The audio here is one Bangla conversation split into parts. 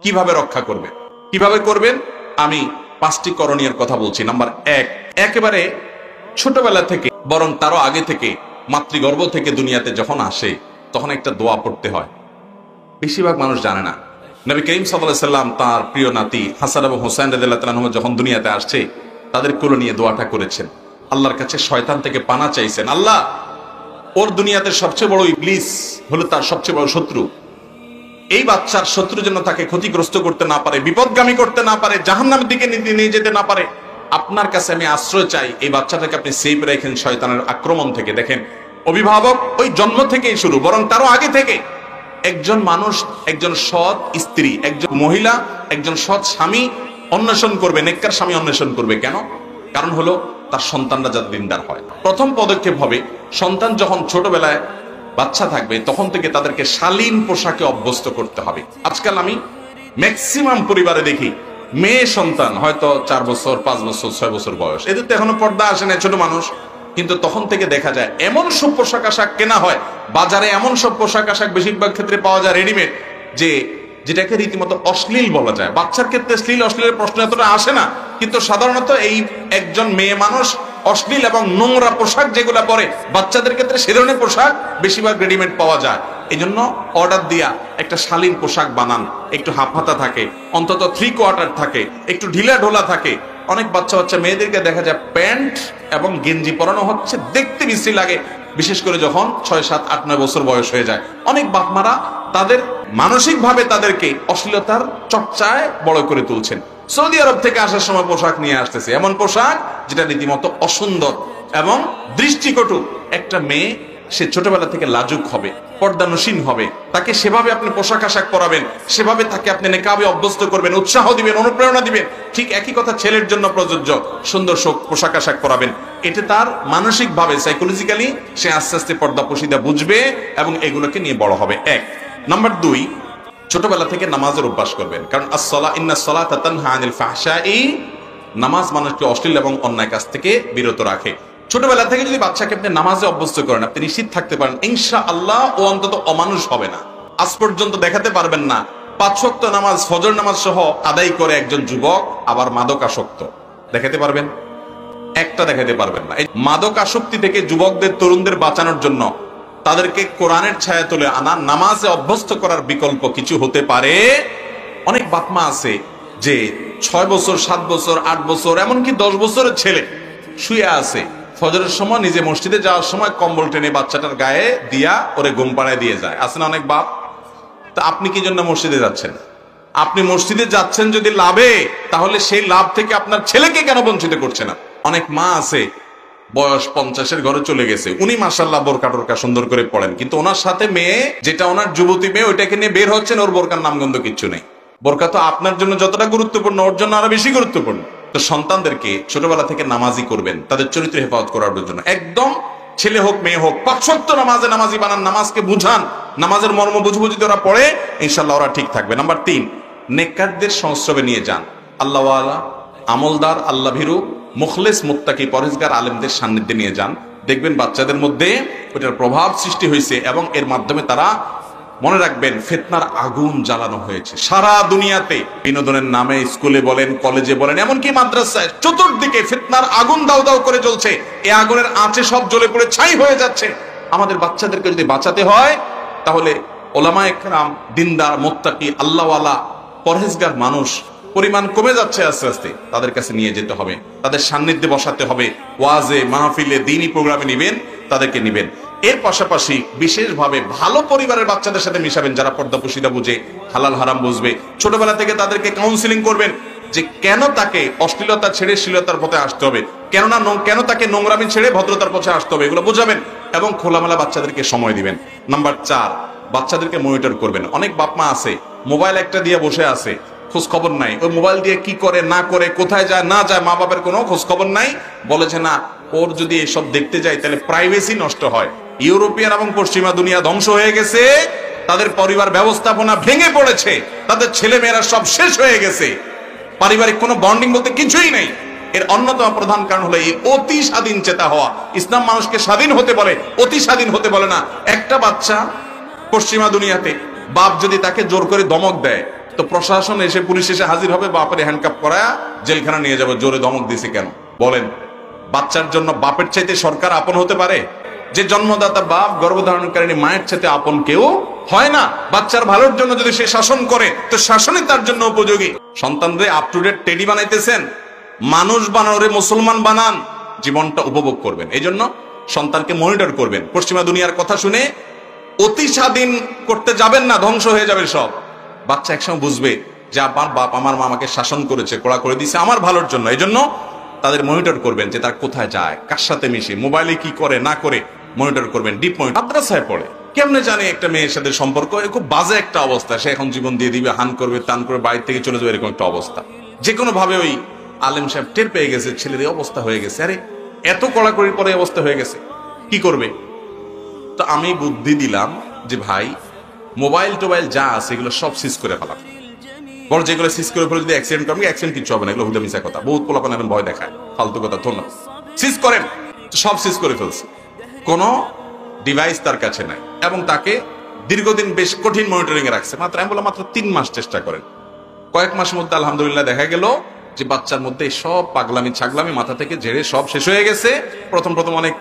কিভাবে রক্ষা করবেন, কিভাবে করবেন? আমি 5টি করণীয়ের কথা বলছি। নাম্বার 1, একেবারে ছোটবেলা থেকে, বরং তারও আগে থেকে, মাতৃগর্ভ থেকে দুনিয়াতে যখন আসে তখন একটা দোয়া পড়তে হয়। বেশিরভাগ মানুষ জানে না। নবী করিম সাল্লাল্লাহু আলাইহি সাল্লাম তার প্রিয় নাতি হাসান এবং হোসেন রাদিয়াল্লাহু তাআলা আনহুম যখন দুনিয়াতে আসছে, তাদের কোলে নিয়ে দোয়াটা করেছেন। আল্লাহর কাছে শয়তান থেকে পানা চাইছেন, আল্লাহ ওর দুনিয়াতে সবচেয়ে বড় ইবলিস হলো তার সবচেয়ে বড় শত্রু। এই বাচ্চার শত্রু যেন তাকে ক্ষতিগ্রস্ত করতে না পারে, বিপদগামী করতে না পারে, জাহান্নামের দিকে নিয়ে যেতে না পারে। আপনার কাছে আমি আশ্রয় চাই, এই বাচ্চাটাকে আপনি সেভ রাখেন শয়তানের আক্রমণ থেকে। দেখেন, অভিভাবক ওই জন্ম থেকেই শুরু, বরং তারও আগে থেকে। একজন মানুষ, একজন সৎ স্ত্রী, একজন মহিলা, একজন সৎ স্বামী অন্বেষণ করবে, নেককার স্বামী অন্বেষণ করবে। কেন? কারণ হলো তার সন্তানরা যাতে দিনদার হয়। প্রথম পদক্ষেপ হবে, সন্তান যখন ছোটবেলায় বাচ্চা থাকবে তখন থেকে তাদেরকে শালীন পোশাকে অভ্যস্ত করতে হবে। আজকাল আমি ম্যাক্সিমাম পরিবারে দেখি মেয়ে সন্তান হয়তো 4 বছর, 5 বছর, 6 বছর বয়স, এদের তো এখনো পর্দা আসে না, ছোট মানুষ, কিন্তু তখন থেকে দেখা যায় এমন সব পোশাক আশাক কেনা হয় বাজারে, এমন সব পোশাক আশাক বেশিরভাগ ক্ষেত্রে পাওয়া যায় রেডিমেড, যেটাকে রীতিমতো অশ্লীল বলা যায়। বাচ্চার ক্ষেত্রে শ্লীল অশ্লীলের প্রশ্ন এতটা আসে না, কিন্তু সাধারণত এই একজন মেয়ে মানুষ অশ্লীল এবং নোংরা পোশাক যেগুলা পরে, বাচ্চাদের ক্ষেত্রে সে ধরনের পোশাক বেশিরভাগ রেডিমেড পাওয়া যায়। এই জন্য অর্ডার দিয়া একটা শালীন পোশাক বানান, একটু হাফ হাতা থাকে, অন্তত 3/4 থাকে, একটু ঢিলা ঢোলা থাকে। অনেক বাচ্চা মেয়েদেরকে দেখা যায় প্যান্ট এবং গেঞ্জি পরানো হচ্ছে, দেখতে বিশ্রী লাগে, বিশেষ করে যখন 6, 7, 8, 9 বছর বয়স হয়ে যায়। অনেক বাপমারা তাদের মানসিকভাবে তাদেরকে অশ্লীলতার চর্চায় বড় করে তুলছেন। সৌদি আরব থেকে আসার সময় পোশাক নিয়ে আসতেছে, এমন পোশাক যেটা রীতিমতো অসুন্দর এবং দৃষ্টিকটু। একটা মেয়ে, সে ছোটবেলা থেকে লাজুক হবে, পর্দানসীন হবে, তাকে সেভাবে আপনি পোশাক আশাক পরাবেন, সেভাবে তাকে আপনি নেকাবে অভ্যস্ত করবেন, উৎসাহ দিবেন, অনুপ্রেরণা দিবেন। ঠিক একই কথা ছেলের জন্য প্রযোজ্য, সুন্দর পোশাক আশাক পরাবেন। এতে তার মানসিকভাবে, সাইকোলজিক্যালি সে আস্তে আস্তে পর্দা পশিদা বুঝবে এবং এগুলোকে নিয়ে বড় হবে। 1 নাম্বার 2, ছোটবেলা থেকে নামাজের অভ্যাস করবেন, কারণ ইন্নাস সালাতা তানহা আনিল ফাহশাই, নামাজ মানুষকে অশ্লীল এবং অন্যায় কাজ থেকে বিরত রাখে। ছোটবেলা থেকে যদি বাচ্চাকে আপনি নামাজে অভ্যস্ত করেন, আপনি নিশ্চিত থাকতে পারেন ইনশাআল্লাহ ও অন্তত অমানুষ হবে না। আজ পর্যন্ত দেখাতে পারবেন না 5 ওয়াক্ত নামাজ, ফজর নামাজ সহ আদায় করে একজন যুবক আবার মাদকাসক্ত। দেখাতে পারবেন? একটা দেখাতে পারবেন না। এই মাদকাসক্তি থেকে যুবকদের, তরুণদের বাঁচানোর জন্য তাদেরকে কোরআনের ছায়া তুলে আনা, নামাজে অভ্যস্ত করার বিকল্প কিছু হতে পারে। অনেক বাপমা আছে যে 6 বছর, 7 বছর, 8 বছর, এমনকি 10 বছরের ছেলে শুয়ে আছে, ফজরের সময় নিজে মসজিদে যাওয়ার সময় কম্বল টেনে বাচ্চাটার গায়ে দিয়া ওরে ঘুম পাড়ায় দিয়ে যায়। আছে না অনেক বাপ? তা আপনি কি জন্য মসজিদে যাচ্ছেন? আপনি মসজিদে যাচ্ছেন যদি লাভে, তাহলে সেই লাভ থেকে আপনার ছেলেকে কেন বঞ্চিত করছে না? অনেক মা আছে বয়স 50-এর ঘরে চলে গেছে, উনি মাশাআল্লাহ বোরকা টোরকা সুন্দর করে পড়েন, কিন্তু ওনার সাথে মেয়ে, যেটা ওনার যুবতী মেয়ে, ওইটাকে নিয়ে বের হচ্ছেন, ওর বোরকার নামগন্ধ কিচ্ছু নেই। বোরকা তো আপনার জন্য যতটা গুরুত্বপূর্ণ, ওর জন্য আরো বেশি গুরুত্বপূর্ণ। তো সন্তানদেরকে ছোটবেলা থেকে নামাজি করবেন, তাদের চরিত্র হেফাজত করার জন্য। একদম ছেলে হোক মেয়ে হোক 5 ওয়াক্ত নামাজি বানান, নামাজকে বুঝান, নামাজের মর্ম বুঝবো যদি ওরা পড়ে, ইনশাআল্লাহ ওরা ঠিক থাকবে। নাম্বার 3, নেককারদের সংস্রবে নিয়ে যান। আল্লাহওয়ালা, আমলদার, আল্লাহ ভীরু, মুখলেস, মুত্তাকি, পরহেজগার আলেমদের সান্নিধ্যে নিয়ে যান। দেখবেন বাচ্চাদের মধ্যে ওটার প্রভাব সৃষ্টি হয়েছে এবং এর মাধ্যমে তারা, মনে রাখবেন, ফিতনার আগুন জ্বালানো হয়েছে সারা দুনিয়াতে। বিনোদনের নামে স্কুলে বলেন, কলেজে বলেন, এমনকি মাদ্রাসায় চতুর্দিকে ফিতনার আগুন দাউ দাউ করে জ্বলছে। এই আগুনের আঁচে সব জ্বলে পড়ে ছাই হয়ে যাচ্ছে। আমাদের বাচ্চাদেরকে যদি বাঁচাতে হয়, তাহলে ওলামায়ে কেরাম, দিনদার, মুত্তাকি, আল্লাহওয়ালা, পরহেজগার মানুষ পরিমাণ কমে যাচ্ছে আস্তে আস্তে, তাদের কাছে নিয়ে যেতে হবে, তাদের সান্নিধ্যে বসাতে হবে, ওয়াজে, মাহফিলে, দ্বীনি প্রোগ্রামে নিবেন, তাদেরকে নিবেন। এর পাশাপাশি বিশেষভাবে ভালো পরিবারের বাচ্চাদের সাথে মিশাবেন, যারা পর্দা পশিদা বুঝে, হালাল হারাম বুঝবে। ছোটবেলা থেকে তাদেরকে কাউন্সিলিং করবেন যে কেন তাকে অশ্লীলতা ছেড়ে শ্লীলতার পথে আসতে হবে, কেন তাকে নোংরামি ছেড়ে ভদ্রতার পথে আসতে হবে, এগুলো বোঝাবেন এবং খোলামেলা বাচ্চাদেরকে সময় দিবেন। নাম্বার 4, বাচ্চাদেরকে মনিটর করবেন। অনেক বাপমা আছে মোবাইল একটা দিয়ে বসে আছে, খোঁজ খবর নাই, ওই মোবাইল দিয়ে কি করে না করে, কোথায় যায় না যায়, মা বাবার কোনো খোঁজ খবর নাই। বলেছে না, ওর যদি এসব দেখতে যায় তাহলে প্রাইভেসি নষ্ট হয়। ইউরোপিয়ান এবং পশ্চিমা দুনিয়া ধ্বংস হয়ে গেছে, তাদের পরিবার ব্যবস্থাপনা ভেঙে পড়েছে, তাদের ছেলে মেয়েরা সব শেষ হয়ে গেছে, পারিবারিক কোনো বন্ডিং বলতে কিছুই নেই। এর অন্যতম প্রধান কারণ হলো এই অতি স্বাধীন চেতা হওয়া। ইসলাম মানুষকে স্বাধীন হতে বলে, অতি স্বাধীন হতে বলে না। একটা বাচ্চা পশ্চিমা দুনিয়াতে বাপ যদি তাকে জোর করে ধমক দেয়, তো প্রশাসন এসে, পুলিশ এসে হাজির হবে, বাপের হ্যান্ডকাপ করা জেলখানা নিয়ে যাবে, জোরে ধমক দিছে কেন বলেন? বাচ্চার জন্য বাপের চাইতে সরকার আপন হতে পারে? যে জন্মদাতা বাপ, গর্ভধারণকারিণী মায়ের চাইতে আপন কেউ হয় না। বাচ্চার ভালোর জন্য যদি সে শাসন করে, তো শাসনই তার জন্য উপযোগী। সন্তানদের আপ টু ডেট টেডি বানাইতেছেন, মানুষ বানানোরে মুসলমান বানান, জীবনটা উপভোগ করবেন। এই জন্য সন্তানকে মনিটর করবেন। পশ্চিমা দুনিয়ার কথা শুনে অতি স্বাধীন করতে যাবেন না, ধ্বংস হয়ে যাবে সব। বাচ্চা একসময় বুঝবে যে আমার বাপ, আমার মা আমাকে শাসন করেছে, কড়া করে দিয়েছে আমার ভালোর জন্য। এই জন্য তাদের মনিটর করবেন, যে তার কোথায় যায়, কার সাথে মিশে, মোবাইলে কি করে না করে মনিটর করবেন, ডিপ মনিটর। মাদ্রাসায় পড়ে, কেমনে জানে একটা মেয়ের সাথে সম্পর্ক, খুব বাজে একটা অবস্থা, সে এখন জীবন দিয়ে দিবে, হান করবে, তান করবে, বাড়ি থেকে চলে যাবে, এরকম একটা অবস্থা। যে কোনো ভাবে ওই আলেম সাহেব টের পেয়ে গেছে ছেলের এই অবস্থা হয়ে গেছে। আরে এত কড়াকড়ির পরে অবস্থা হয়ে গেছে, কি করবে? তো আমি বুদ্ধি দিলাম যে ভাই, মোবাইল টোবাইল যা আছে এগুলো সব সিজ করে ফেলা। বড় যেগুলো সিজ করে ফেলে যদি অ্যাক্সিডেন্ট করবে, অ্যাক্সিডেন্ট কিছু হবে না, এগুলো হুদা মিশা কথা। বহুত পোলাপান এখন ভয় দেখায়, ফালতু কথা। ধন্যবাদ। সিজ করেন, সব সিজ করে ফেলছে, কোনো ডিভাইস তার কাছে নাই, এবং তাকে দীর্ঘদিন বেশ কঠিন মনিটরিং এ রাখছে। মাত্র আমি বললাম মাত্র 3 মাস চেষ্টা করেন। কয়েক মাসের মধ্যে আলহামদুলিল্লাহ দেখা গেল যে বাচ্চার মধ্যে সব পাগলামি ছাগলামি মাথা থেকে ঝেড়ে সব শেষ হয়ে গেছে। প্রথম অনেক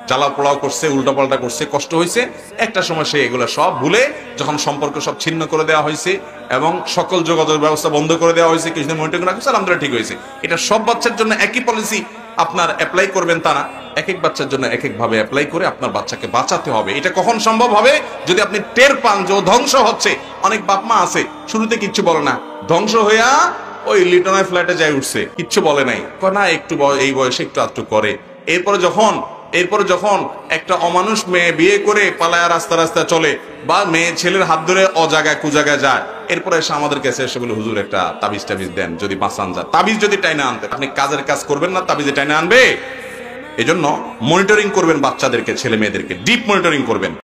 জ্বালা পোড়াও করছে, উল্টাপাল্টা করছে, কষ্ট হয়েছে। একটা সময় সে এগুলো সব ভুলে, যখন সম্পর্ক সব ছিন্ন করে দেওয়া হয়েছে এবং সকল যোগাযোগ ব্যবস্থা বন্ধ করে দেওয়া হয়েছে, কিছুদিন মনিটরিং রাখছে, আলহামদুলিল্লাহ ঠিক হয়েছে। এটা সব বাচ্চার জন্য একই পলিসি আপনার অ্যাপ্লাই করবেন তা না, এক এক বাচ্চার জন্য এক এক ভাবে অ্যাপ্লাই করে আপনার বাচ্চাকে বাঁচাতে হবে। এটা কখন সম্ভব হবে? যদি আপনি টের পান যে ও ধ্বংস হচ্ছে। অনেক বাপ মা আছে শুরুতে কিচ্ছু বলে না, ধ্বংস হইয়া ওই লিটনের ফ্ল্যাটে যাই উঠছে, কিচ্ছু বলে নাই, না একটু এই বয়সে একটু আধটু করে। এরপরে যখন একটা অমানুষ মেয়ে বিয়ে করে পালায়া রাস্তা রাস্তা চলে, বা মেয়ে ছেলের হাত ধরে অজাগায় কুজাগায় যায়, এরপরে এসে আমাদের কাছে এসে বলে হুজুর একটা তাবিজ টাবিজ দেন, যদি বাঁচান যায়। তাবিজ যদি টাইনে আনতে, আপনি কাজের কাজ করবেন না, তাবিজে টাইনে আনবে। এই জন্য মনিটরিং করবেন বাচ্চাদেরকে, ছেলে মেয়েদেরকে ডিপ মনিটরিং করবেন।